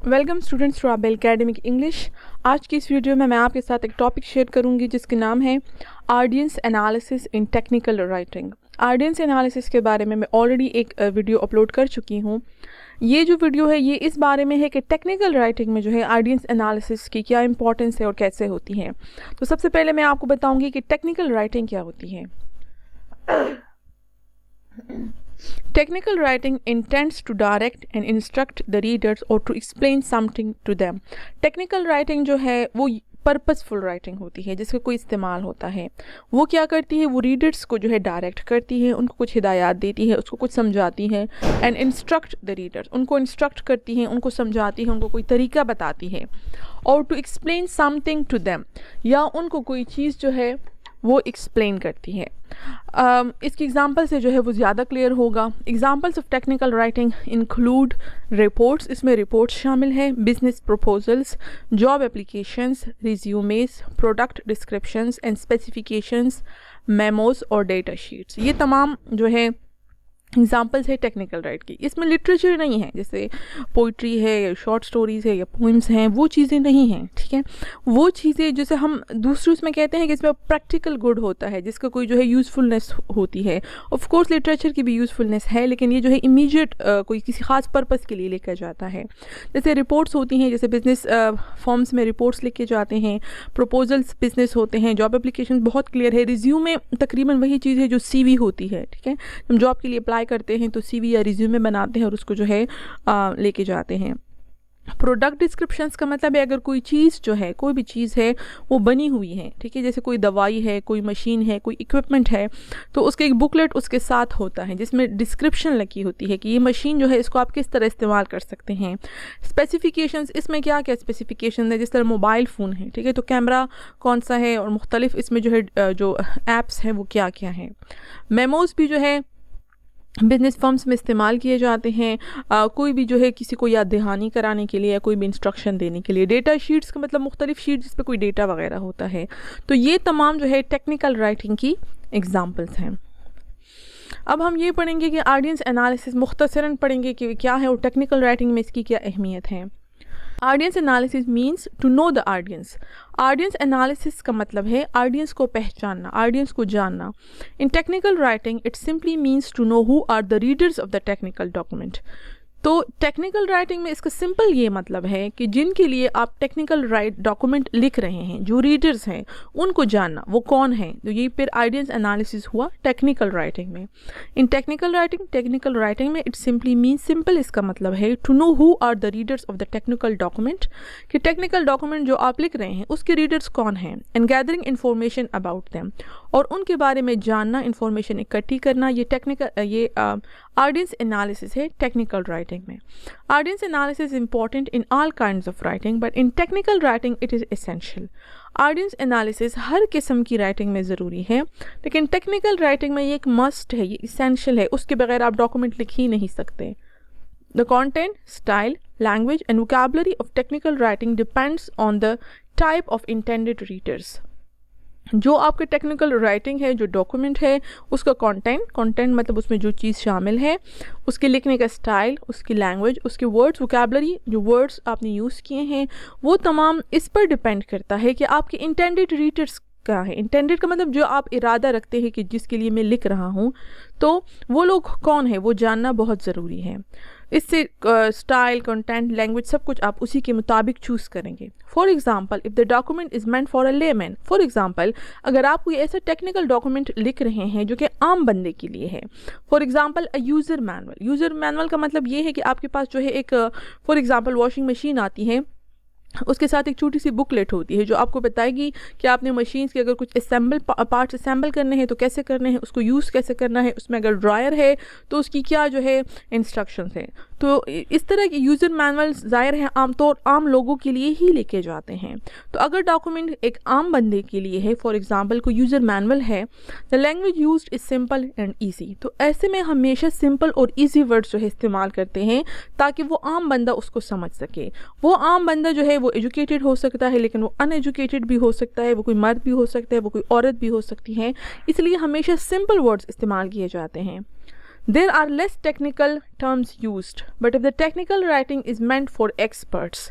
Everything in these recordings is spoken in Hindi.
Welcome students to Able academic English. आज की इस वीडियो में मैं आपके साथ एक टॉपिक शेयर करूंगी जिसके नाम है audience analysis in technical writing. Audience analysis के बारे में मैं ऑलरेडी एक वीडियो अपलोड कर चुकी हूं। ये जो वीडियो है ये इस बारे में है कि टेक्निकल राइटिंग में जो है ऑडियंस एनालिसिस की क्या इंपॉर्टेंस है और कैसे होती है। तो सबसे पहले मैं आपको बताऊँगी कि टेक्निकल राइटिंग क्या होती है। Technical writing intends to direct and instruct the readers or to explain something to them. Technical writing जो है वो पर्पसफुल राइटिंग होती है जिसका कोई इस्तेमाल होता है। वो क्या करती है, वो रीडर्स को जो है डायरेक्ट करती है, उनको कुछ हिदायत देती है, उसको कुछ समझाती है। एंड इंस्ट्रक्ट द रीडर्स, उनको इंस्ट्रक्ट करती है, उनको समझाती है, उनको कोई तरीका बताती है। और to explain something to them, या उनको कोई चीज़ जो है वो एक्सप्लेन करती है। इसकी एग्जांपल से जो है वो ज़्यादा क्लियर होगा। Examples of technical writing include reports, इसमें रिपोर्ट्स शामिल है, business proposals, job applications, resumes, product descriptions and specifications, memos और डेटा शीट्स। ये तमाम जो है एग्जाम्पल्स है टेक्निकल राइट की। इसमें लिटरेचर नहीं है, जैसे पोइट्री है या शॉर्ट स्टोरीज़ है या पोइम्स हैं, वो चीज़ें नहीं हैं। ठीक है, वो चीज़ें जैसे हम दूसरे उसमें कहते हैं कि इसमें प्रैक्टिकल गुड होता है, जिसका कोई जो है यूज़फुलनेस होती है। ऑफ कोर्स लिटरेचर की भी यूज़फुलनेस है, लेकिन ये जो है इमीडिएट कोई किसी ख़ास पर्पज़ के लिए लिखा जाता है। जैसे रिपोर्ट्स होती हैं, जैसे बिजनेस फॉर्म्स में रिपोर्ट्स लिखे जाते हैं, प्रपोजल्स बिजनेस होते हैं, जॉब एप्लीकेशन बहुत क्लियर है, रिज्यूमे तकरीबन वही चीज़ है जो CV होती है। ठीक है, हम जॉब के लिए अप्लाई करते हैं तो CV या रिज्यूमे बनाते हैं और उसको जो है लेके जाते हैं। प्रोडक्ट डिस्क्रिप्शंस का मतलब है अगर कोई चीज़ जो है, कोई भी चीज़ है वो बनी हुई है, ठीक है, जैसे कोई दवाई है, कोई मशीन है, कोई इक्विपमेंट है, तो उसके एक बुकलेट उसके साथ होता है जिसमें डिस्क्रिप्शन लगी होती है कि ये मशीन जो है इसको आप किस तरह इस्तेमाल कर सकते हैं। स्पेसिफिकेशंस, इसमें क्या क्या स्पेसिफिकेशन है, जिस तरह मोबाइल फ़ोन है, ठीक है, तो कैमरा कौन सा है और मुख्तलिफ इसमें जो है जो ऐप्स हैं वो क्या क्या हैं। मेमोज़ भी जो है बिजनेस फर्म्स में इस्तेमाल किए जाते हैं, कोई भी जो है किसी को याद दहानी कराने के लिए या कोई भी इंस्ट्रक्शन देने के लिए। डेटा शीट्स का मतलब मुख्तलिफ शीट जिस पे कोई डेटा वगैरह होता है। तो ये तमाम जो है टेक्निकल राइटिंग की एग्जांपल्स हैं। अब हम ये पढ़ेंगे कि ऑडियंस एनालिसिस मुख्तसरन पढ़ेंगे कि क्या है और टेक्निकल राइटिंग में इसकी क्या अहमियत है। Audience analysis means to know the audience. Audience analysis का मतलब है ऑडियंस को पहचानना, ऑडियंस को जानना। In technical writing it simply means to know who are the readers of the technical document. तो टेक्निकल राइटिंग में इसका सिंपल ये मतलब है कि जिनके लिए आप टेक्निकल डॉक्यूमेंट लिख रहे हैं, जो रीडर्स हैं, उनको जानना वो कौन है। तो ये फिर ऑडियंस एनालिसिस हुआ टेक्निकल राइटिंग में। इन टेक्निकल राइटिंग में इट सिंपली मीन्स, सिंपल इसका मतलब है to know who are the readers of the technical document, कि टेक्निकल डॉक्यूमेंट जो आप लिख रहे हैं उसके रीडर्स कौन हैं। And gathering information about them, और उनके बारे में जानना, इन्फॉर्मेशन इकट्ठी करना, ये ऑडियंस एनालिसिस है टेक्निकल राइटिंग में। Audience analysis is important in all kinds of writing but in technical writing it is essential. Audience analysis हर किस्म की राइटिंग में ज़रूरी है, लेकिन टेक्निकल राइटिंग में ये एक मस्ट है, ये इसेंशियल है, उसके बगैर आप डॉक्यूमेंट लिख ही नहीं सकते। The content, style, language and vocabulary of technical writing depends on the type of intended readers. जो आपके टेक्निकल राइटिंग है, जो डॉक्यूमेंट है, उसका कंटेंट मतलब उसमें जो चीज़ शामिल है, उसके लिखने का स्टाइल, उसकी लैंग्वेज, उसके वर्ड्स, वोकैबुलरी, जो वर्ड्स आपने यूज़ किए हैं, वो तमाम इस पर डिपेंड करता है कि आपके इंटेंडेड रीडर्स क्या है। इंटेंडेड का मतलब जो आप इरादा रखते हैं कि जिसके लिए मैं लिख रहा हूँ, तो वो लोग कौन है वो जानना बहुत ज़रूरी है। इससे स्टाइल, कंटेंट, लैंग्वेज सब कुछ आप उसी के मुताबिक चूज़ करेंगे। For example if the document is meant for a layman, for example अगर आप कोई ऐसा टेक्निकल डॉक्यूमेंट लिख रहे हैं जो कि आम बंदे के लिए है, for example a user manual. User manual का मतलब ये है कि आपके पास जो है एक फॉर एग्जांपल वॉशिंग मशीन आती है, उसके साथ एक छोटी सी बुकलेट होती है जो आपको बताएगी कि आपने मशीन्स के अगर कुछ पार्ट्स असेंबल करने हैं तो कैसे करने हैं, उसको यूज़ कैसे करना है, उसमें अगर ड्रायर है तो उसकी क्या जो है इंस्ट्रक्शंस हैं। तो इस तरह के यूज़र मैनुअल ज़ाहिर है आम लोगों के लिए ही लेके जाते हैं। तो अगर डॉक्यूमेंट एक आम बंदे के लिए है, फॉर एग्जांपल कोई यूज़र मैनुअल है, the language used is simple and easy. तो ऐसे में हमेशा सिंपल और ईजी वर्ड्स जो है इस्तेमाल करते हैं ताकि वो आम बंदा उसको समझ सके। वो आम बंदा जो है वो एजुकेटेड हो सकता है, लेकिन वो अनएजुकेटेड भी हो सकता है, वो कोई मर्द भी हो सकता है, वो कोई औरत भी हो सकती है, इसलिए हमेशा सिंपल वर्ड्स इस्तेमाल किए जाते हैं। There are less technical terms used, but if the technical writing is meant for experts,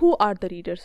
who are the readers؟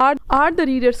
are the readers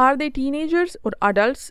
are they teenagers or adults؟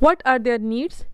what are their needs،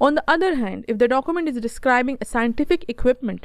On the other hand, if the document is describing a scientific equipment،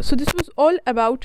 So this was all about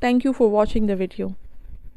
Thank you for watching the video.